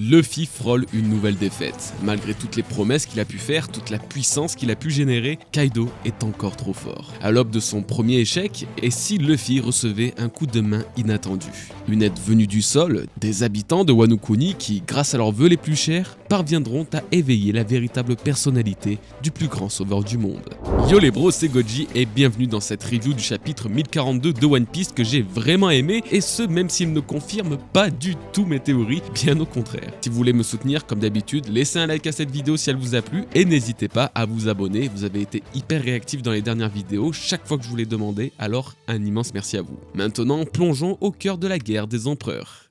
Luffy frôle une nouvelle défaite. Malgré toutes les promesses qu'il a pu faire, toute la puissance qu'il a pu générer, Kaido est encore trop fort. À l'aube de son premier échec, et si Luffy recevait un coup de main inattendu? Une aide venue du sol, des habitants de Wano Kuni qui, grâce à leurs vœux les plus chers, parviendront à éveiller la véritable personnalité du plus grand sauveur du monde. Yo les bros, c'est Goji et bienvenue dans cette review du chapitre 1042 de One Piece que j'ai vraiment aimé, et ce même s'il ne confirme pas du tout mes théories, bien au contraire. Si vous voulez me soutenir comme d'habitude, laissez un like à cette vidéo si elle vous a plu et n'hésitez pas à vous abonner, vous avez été hyper réactifs dans les dernières vidéos chaque fois que je vous l'ai demandé, alors un immense merci à vous. Maintenant, plongeons au cœur de la guerre des empereurs.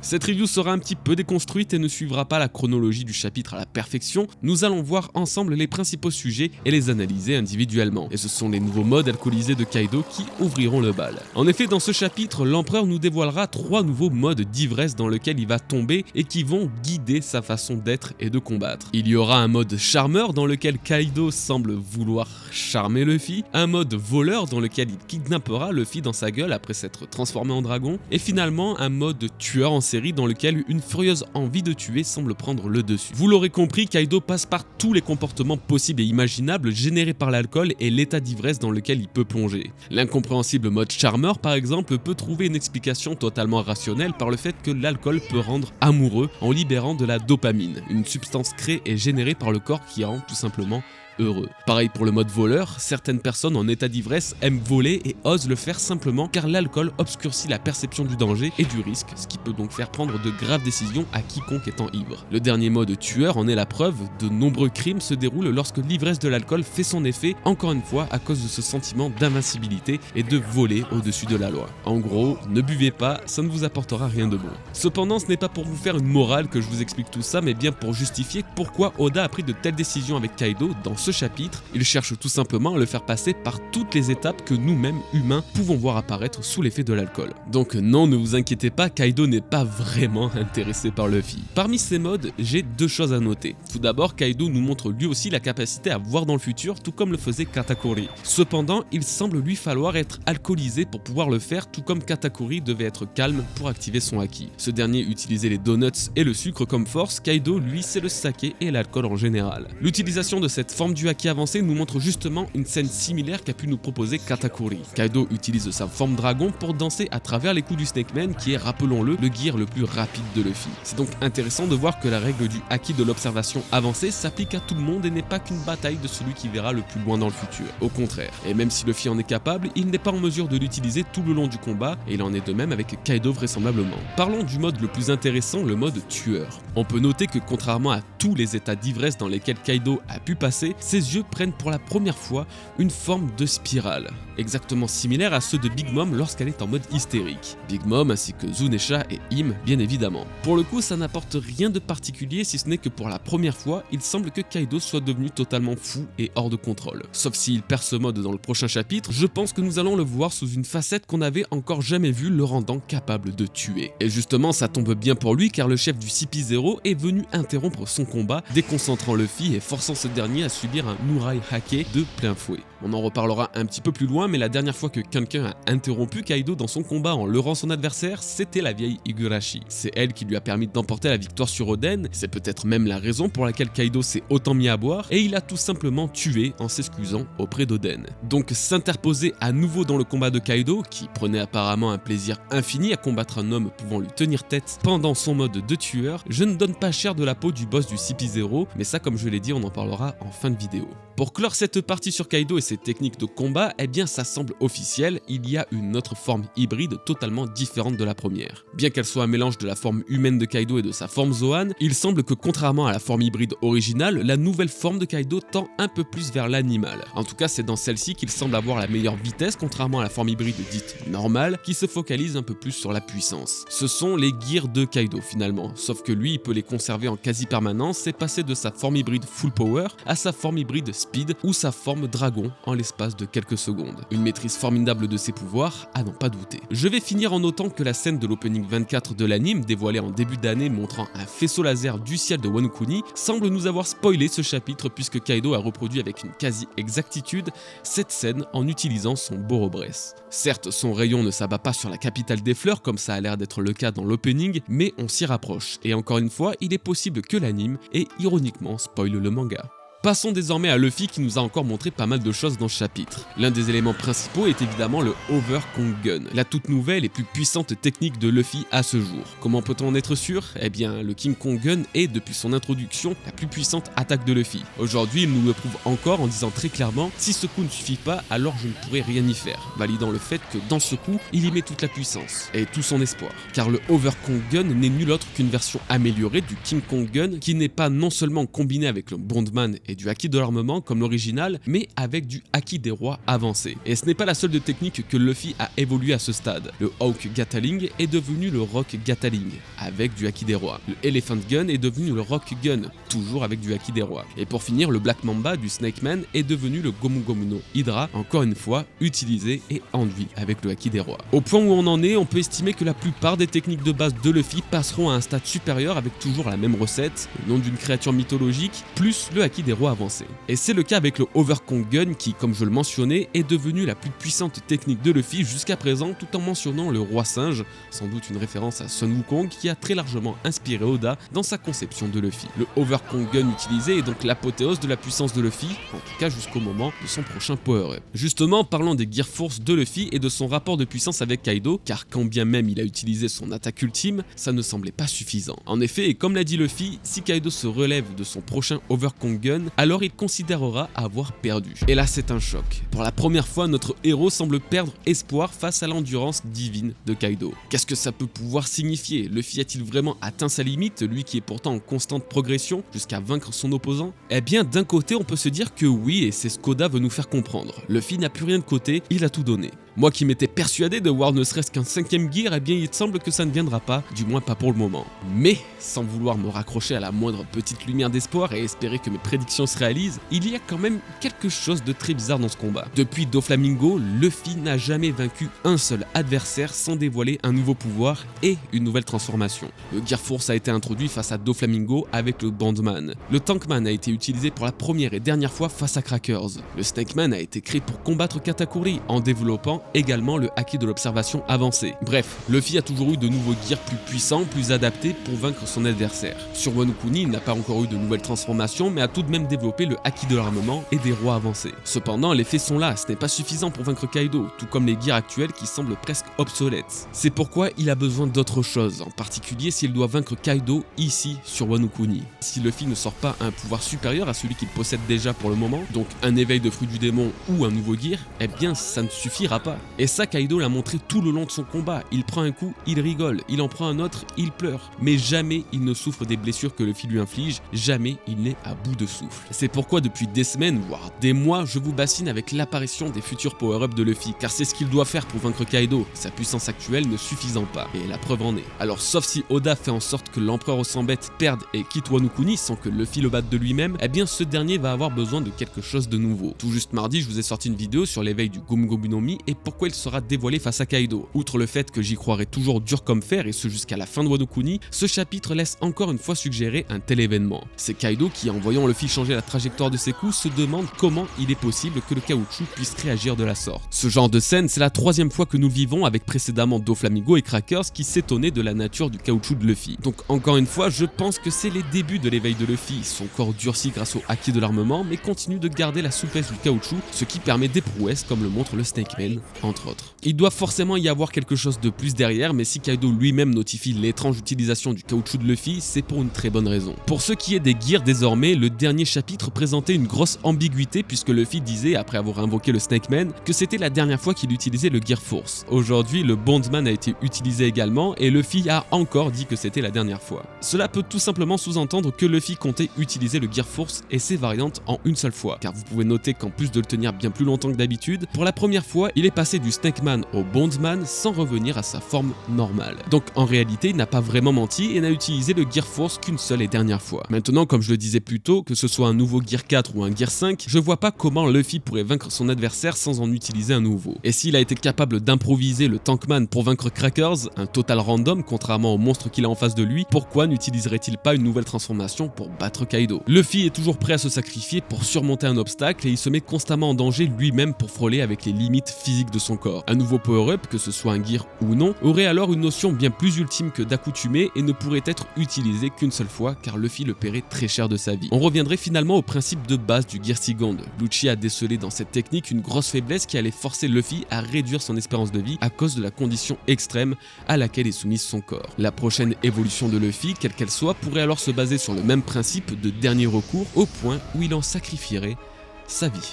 Cette review sera un petit peu déconstruite et ne suivra pas la chronologie du chapitre à la perfection, nous allons voir ensemble les principaux sujets et les analyser individuellement. Et ce sont les nouveaux modes alcoolisés de Kaido qui ouvriront le bal. En effet, dans ce chapitre, l'empereur nous dévoilera 3 nouveaux modes d'ivresse dans lesquels il va tomber et qui vont guider sa façon d'être et de combattre. Il y aura un mode charmeur dans lequel Kaido semble vouloir charmer Luffy, un mode voleur dans lequel il kidnappera Luffy dans sa gueule après s'être transformé en dragon, et finalement un mode tueur en série dans lequel une furieuse envie de tuer semble prendre le dessus. Vous l'aurez compris, Kaido passe par tous les comportements possibles et imaginables générés par l'alcool et l'état d'ivresse dans lequel il peut plonger. L'incompréhensible mode charmeur par exemple peut trouver une explication totalement rationnelle par le fait que l'alcool peut rendre amoureux en libérant de la dopamine, une substance créée et générée par le corps qui rend tout simplement heureux. Pareil pour le mode voleur, certaines personnes en état d'ivresse aiment voler et osent le faire simplement car l'alcool obscurcit la perception du danger et du risque, ce qui peut donc faire prendre de graves décisions à quiconque étant ivre. Le dernier mode tueur en est la preuve, de nombreux crimes se déroulent lorsque l'ivresse de l'alcool fait son effet, encore une fois à cause de ce sentiment d'invincibilité et de voler au-dessus de la loi. En gros, ne buvez pas, ça ne vous apportera rien de bon. Cependant, ce n'est pas pour vous faire une morale que je vous explique tout ça, mais bien pour justifier pourquoi Oda a pris de telles décisions avec Kaido dans ce chapitre. Il cherche tout simplement à le faire passer par toutes les étapes que nous-mêmes, humains, pouvons voir apparaître sous l'effet de l'alcool. Donc non, ne vous inquiétez pas, Kaido n'est pas vraiment intéressé par Luffy. Parmi ces modes, j'ai 2 choses à noter. Tout d'abord, Kaido nous montre lui aussi la capacité à voir dans le futur, tout comme le faisait Katakuri. Cependant, il semble lui falloir être alcoolisé pour pouvoir le faire, tout comme Katakuri devait être calme pour activer son haki. Ce dernier utilisait les donuts et le sucre comme force, Kaido lui c'est le saké et l'alcool en général. L'utilisation de cette forme du haki avancé nous montre justement une scène similaire qu'a pu nous proposer Katakuri. Kaido utilise sa forme dragon pour danser à travers les coups du Snake Man qui est, rappelons-le, le gear le plus rapide de Luffy. C'est donc intéressant de voir que la règle du haki de l'observation avancée s'applique à tout le monde et n'est pas qu'une bataille de celui qui verra le plus loin dans le futur. Au contraire, et même si Luffy en est capable, il n'est pas en mesure de l'utiliser tout le long du combat et il en est de même avec Kaido vraisemblablement. Parlons du mode le plus intéressant, le mode tueur. On peut noter que contrairement à tous les états d'ivresse dans lesquels Kaido a pu passer, ses yeux prennent pour la première fois une forme de spirale, exactement similaire à ceux de Big Mom lorsqu'elle est en mode hystérique. Big Mom ainsi que Zunesha et Im bien évidemment. Pour le coup, ça n'apporte rien de particulier si ce n'est que pour la première fois, il semble que Kaido soit devenu totalement fou et hors de contrôle. Sauf s'il perd ce mode dans le prochain chapitre, je pense que nous allons le voir sous une facette qu'on n'avait encore jamais vue, le rendant capable de tuer. Et justement, ça tombe bien pour lui car le chef du CP0 est venu interrompre son combat, déconcentrant Luffy et forçant ce dernier à subir un Murai Hake de plein fouet. On en reparlera un petit peu plus loin, mais la dernière fois que quelqu'un a interrompu Kaido dans son combat en leurrant son adversaire, c'était la vieille Higurashi. C'est elle qui lui a permis d'emporter la victoire sur Oden, c'est peut-être même la raison pour laquelle Kaido s'est autant mis à boire, et il a tout simplement tué en s'excusant auprès d'Oden. Donc s'interposer à nouveau dans le combat de Kaido, qui prenait apparemment un plaisir infini à combattre un homme pouvant lui tenir tête pendant son mode de tueur, je ne donne pas cher de la peau du boss du CP0, mais ça comme je l'ai dit, on en parlera en fin de vidéo. Pour clore cette partie sur Kaido et ses techniques de combat, eh bien ça semble officiel, il y a une autre forme hybride totalement différente de la première. Bien qu'elle soit un mélange de la forme humaine de Kaido et de sa forme Zoan, il semble que contrairement à la forme hybride originale, la nouvelle forme de Kaido tend un peu plus vers l'animal. En tout cas, c'est dans celle-ci qu'il semble avoir la meilleure vitesse, contrairement à la forme hybride dite normale, qui se focalise un peu plus sur la puissance. Ce sont les gears de Kaido finalement, sauf que lui il peut les conserver en quasi-permanence et passer de sa forme hybride full power à sa forme forme hybride Speed ou sa forme Dragon en l'espace de quelques secondes. Une maîtrise formidable de ses pouvoirs, à n'en pas douter. Je vais finir en notant que la scène de l'opening 24 de l'anime, dévoilée en début d'année montrant un faisceau laser du ciel de Wano Kuni, semble nous avoir spoilé ce chapitre puisque Kaido a reproduit avec une quasi-exactitude cette scène en utilisant son Borobresse. Certes, son rayon ne s'abat pas sur la capitale des fleurs comme ça a l'air d'être le cas dans l'opening, mais on s'y rapproche, et encore une fois, il est possible que l'anime ait ironiquement spoil le manga. Passons désormais à Luffy qui nous a encore montré pas mal de choses dans ce chapitre. L'un des éléments principaux est évidemment le Over Kong Gun, la toute nouvelle et plus puissante technique de Luffy à ce jour. Comment peut-on en être sûr? Eh bien, le King Kong Gun est, depuis son introduction, la plus puissante attaque de Luffy. Aujourd'hui, il nous le prouve encore en disant très clairement « Si ce coup ne suffit pas, alors je ne pourrai rien y faire », validant le fait que dans ce coup, il y met toute la puissance et tout son espoir. Car le Over Kong Gun n'est nul autre qu'une version améliorée du King Kong Gun qui n'est pas non seulement combiné avec le Bondman et du Haki de l'armement comme l'original, mais avec du Haki des rois avancé. Et ce n'est pas la seule de technique que Luffy a évolué à ce stade. Le Hawk Gatling est devenu le Rock Gatling, avec du Haki des rois. Le Elephant Gun est devenu le Rock Gun, toujours avec du Haki des rois. Et pour finir, le Black Mamba du Snake Man est devenu le Gomu Gomu no Hydra, encore une fois utilisé et enduit avec le Haki des rois. Au point où on en est, on peut estimer que la plupart des techniques de base de Luffy passeront à un stade supérieur avec toujours la même recette, le nom d'une créature mythologique, plus le Haki des rois avancé. Et c'est le cas avec le Over Kong Gun qui, comme je le mentionnais, est devenu la plus puissante technique de Luffy jusqu'à présent, tout en mentionnant le roi singe, sans doute une référence à Sun Wukong qui a très largement inspiré Oda dans sa conception de Luffy. Le Over Kong Gun utilisé est donc l'apothéose de la puissance de Luffy, en tout cas jusqu'au moment de son prochain power-up. Justement, parlons des Gear Force de Luffy et de son rapport de puissance avec Kaido, car quand bien même il a utilisé son attaque ultime, ça ne semblait pas suffisant. En effet, et comme l'a dit Luffy, si Kaido se relève de son prochain Over Kong Gun, alors il considérera avoir perdu. Et là c'est un choc. Pour la première fois, notre héros semble perdre espoir face à l'endurance divine de Kaido. Qu'est-ce que ça peut pouvoir signifier? Luffy a-t-il vraiment atteint sa limite, lui qui est pourtant en constante progression, jusqu'à vaincre son opposant? Eh bien d'un côté on peut se dire que oui, et c'est ce qu'Oda veut nous faire comprendre. Luffy n'a plus rien de côté, il a tout donné. Moi qui m'étais persuadé de voir ne serait-ce qu'un 5ème gear, eh bien il semble que ça ne viendra pas, du moins pas pour le moment. Mais, sans vouloir me raccrocher à la moindre petite lumière d'espoir et espérer que mes prédictions se réalisent, il y a quand même quelque chose de très bizarre dans ce combat. Depuis Doflamingo, Luffy n'a jamais vaincu un seul adversaire sans dévoiler un nouveau pouvoir et une nouvelle transformation. Le Gear Force a été introduit face à Doflamingo avec le Bondman. Le Tankman a été utilisé pour la première et dernière fois face à Crackers. Le Snakeman a été créé pour combattre Katakuri en développant également le Haki de l'observation avancé. Bref, Luffy a toujours eu de nouveaux gears plus puissants, plus adaptés pour vaincre son adversaire. Sur Wano Kuni, il n'a pas encore eu de nouvelles transformations, mais a tout de même développé le Haki de l'armement et des rois avancés. Cependant, les faits sont là, ce n'est pas suffisant pour vaincre Kaido, tout comme les gears actuels qui semblent presque obsolètes. C'est pourquoi il a besoin d'autre chose, en particulier s'il doit vaincre Kaido ici sur Wano Kuni. Si Luffy ne sort pas un pouvoir supérieur à celui qu'il possède déjà pour le moment, donc un éveil de fruit du démon ou un nouveau gear, eh bien ça ne suffira pas. Et ça, Kaido l'a montré tout le long de son combat. Il prend un coup, il rigole, il en prend un autre, il pleure. Mais jamais il ne souffre des blessures que Luffy lui inflige, jamais il n'est à bout de souffle. C'est pourquoi depuis des semaines, voire des mois, je vous bassine avec l'apparition des futurs power-up de Luffy, car c'est ce qu'il doit faire pour vaincre Kaido, sa puissance actuelle ne suffisant pas, et la preuve en est. Alors sauf si Oda fait en sorte que l'empereur aux 100 bêtes perde et quitte Wano Kuni sans que Luffy le batte de lui-même, eh bien ce dernier va avoir besoin de quelque chose de nouveau. Tout juste mardi, je vous ai sorti une vidéo sur l'éveil du Gomu Gomu no Mi et pourquoi il sera dévoilé face à Kaido. Outre le fait que j'y croirais toujours dur comme fer et ce jusqu'à la fin de Wano Kuni, ce chapitre laisse encore une fois suggérer un tel événement. C'est Kaido qui, en voyant Luffy changer la trajectoire de ses coups, se demande comment il est possible que le caoutchouc puisse réagir de la sorte. Ce genre de scène, c'est la troisième fois que nous le vivons avec précédemment Doflamingo et Crackers qui s'étonnaient de la nature du caoutchouc de Luffy. Donc encore une fois, je pense que c'est les débuts de l'éveil de Luffy, son corps durci grâce au Haki de l'armement, mais continue de garder la souplesse du caoutchouc, ce qui permet des prouesses comme le montre le Snakeman, entre autres. Il doit forcément y avoir quelque chose de plus derrière, mais si Kaido lui-même notifie l'étrange utilisation du caoutchouc de Luffy, c'est pour une très bonne raison. Pour ce qui est des gears désormais, le dernier chapitre présentait une grosse ambiguïté puisque Luffy disait, après avoir invoqué le Snakeman, que c'était la dernière fois qu'il utilisait le Gear Force. Aujourd'hui, le Bondman a été utilisé également et Luffy a encore dit que c'était la dernière fois. Cela peut tout simplement sous-entendre que Luffy comptait utiliser le Gear Force et ses variantes en une seule fois, car vous pouvez noter qu'en plus de le tenir bien plus longtemps que d'habitude, pour la première fois, il est passer du Snakeman au Bondsman sans revenir à sa forme normale. Donc en réalité, il n'a pas vraiment menti et n'a utilisé le Gear Force qu'une seule et dernière fois. Maintenant, comme je le disais plus tôt, que ce soit un nouveau Gear 4 ou un Gear 5, je vois pas comment Luffy pourrait vaincre son adversaire sans en utiliser un nouveau. Et s'il a été capable d'improviser le Tankman pour vaincre Crackers, un total random contrairement au monstre qu'il a en face de lui, pourquoi n'utiliserait-il pas une nouvelle transformation pour battre Kaido? Luffy est toujours prêt à se sacrifier pour surmonter un obstacle et il se met constamment en danger lui-même pour frôler avec les limites physiques de son corps. Un nouveau power-up, que ce soit un Gear ou non, aurait alors une notion bien plus ultime que d'accoutumé et ne pourrait être utilisé qu'une seule fois car Luffy le paierait très cher de sa vie. On reviendrait finalement au principe de base du Gear Second. Lucci a décelé dans cette technique une grosse faiblesse qui allait forcer Luffy à réduire son espérance de vie à cause de la condition extrême à laquelle est soumise son corps. La prochaine évolution de Luffy, quelle qu'elle soit, pourrait alors se baser sur le même principe de dernier recours au point où il en sacrifierait sa vie.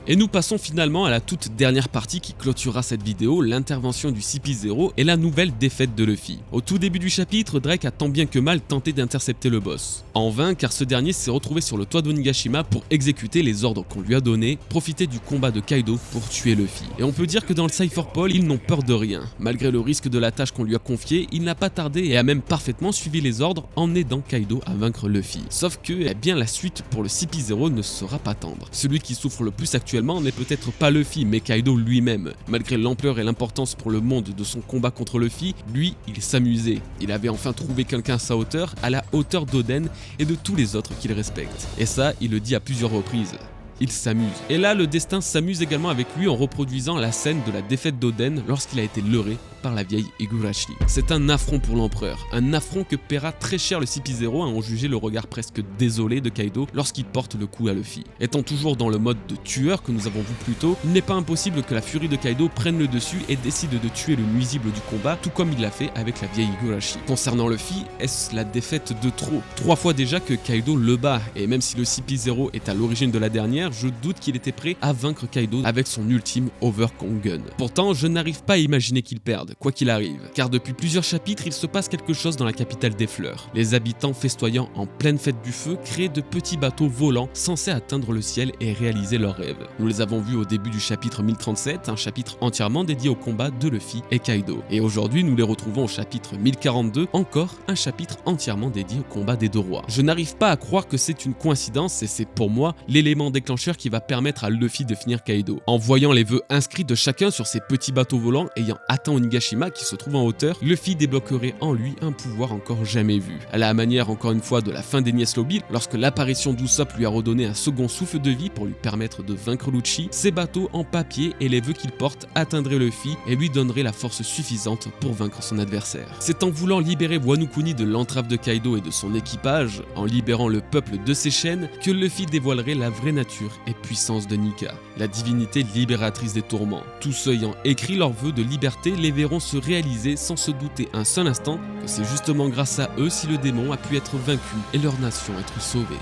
Et nous passons finalement à la toute dernière partie qui clôturera cette vidéo, l'intervention du CP0 et la nouvelle défaite de Luffy. Au tout début du chapitre, Drake a tant bien que mal tenté d'intercepter le boss. En vain, car ce dernier s'est retrouvé sur le toit d'Onigashima pour exécuter les ordres qu'on lui a donnés, profiter du combat de Kaido pour tuer Luffy. Et on peut dire que dans le Cypher Pole, ils n'ont peur de rien. Malgré le risque de la tâche qu'on lui a confiée, il n'a pas tardé et a même parfaitement suivi les ordres en aidant Kaido à vaincre Luffy. Sauf que, eh bien, la suite pour le CP0 ne sera pas tendre. Celui qui souffre le plus actuellement n'est peut-être pas Luffy, mais Kaido lui-même. Malgré l'ampleur et l'importance pour le monde de son combat contre Luffy, lui, il s'amusait. Il avait enfin trouvé quelqu'un à sa hauteur, à la hauteur d'Oden et de tous les autres qu'il respecte. Et ça, il le dit à plusieurs reprises. Il s'amuse. Et là, le destin s'amuse également avec lui en reproduisant la scène de la défaite d'Oden lorsqu'il a été leurré par la vieille Higurashi. C'est un affront pour l'empereur, un affront que paiera très cher le CP0 à en juger le regard presque désolé de Kaido lorsqu'il porte le coup à Luffy. Étant toujours dans le mode de tueur que nous avons vu plus tôt, il n'est pas impossible que la furie de Kaido prenne le dessus et décide de tuer le nuisible du combat, tout comme il l'a fait avec la vieille Higurashi. Concernant Luffy, est-ce la défaite de trop? 3 fois déjà que Kaido le bat, et même si le CP0 est à l'origine de la dernière, je doute qu'il était prêt à vaincre Kaido avec son ultime Overkongen. Pourtant, je n'arrive pas à imaginer qu'il perde, quoi qu'il arrive, car depuis plusieurs chapitres, il se passe quelque chose dans la capitale des fleurs. Les habitants festoyant en pleine fête du feu créent de petits bateaux volants censés atteindre le ciel et réaliser leurs rêves. Nous les avons vus au début du chapitre 1037, un chapitre entièrement dédié au combat de Luffy et Kaido. Et aujourd'hui, nous les retrouvons au chapitre 1042, encore un chapitre entièrement dédié au combat des deux rois. Je n'arrive pas à croire que c'est une coïncidence et c'est pour moi l'élément déclencheur qui va permettre à Luffy de finir Kaido. En voyant les vœux inscrits de chacun sur ces petits bateaux volants ayant atteint Onigashima qui se trouve en hauteur, Luffy débloquerait en lui un pouvoir encore jamais vu. À la manière encore une fois de la fin d'Enies Lobby, lorsque l'apparition d'Usopp lui a redonné un second souffle de vie pour lui permettre de vaincre Lucci, ces bateaux en papier et les vœux qu'il porte atteindraient Luffy et lui donneraient la force suffisante pour vaincre son adversaire. C'est en voulant libérer Wano Kuni de l'entrave de Kaido et de son équipage, en libérant le peuple de ses chaînes, que Luffy dévoilerait la vraie nature et puissance de Nika, la divinité libératrice des tourments. Tous ceux ayant écrit leurs vœux de liberté les verront se réaliser sans se douter un seul instant que c'est justement grâce à eux si le démon a pu être vaincu et leur nation être sauvée.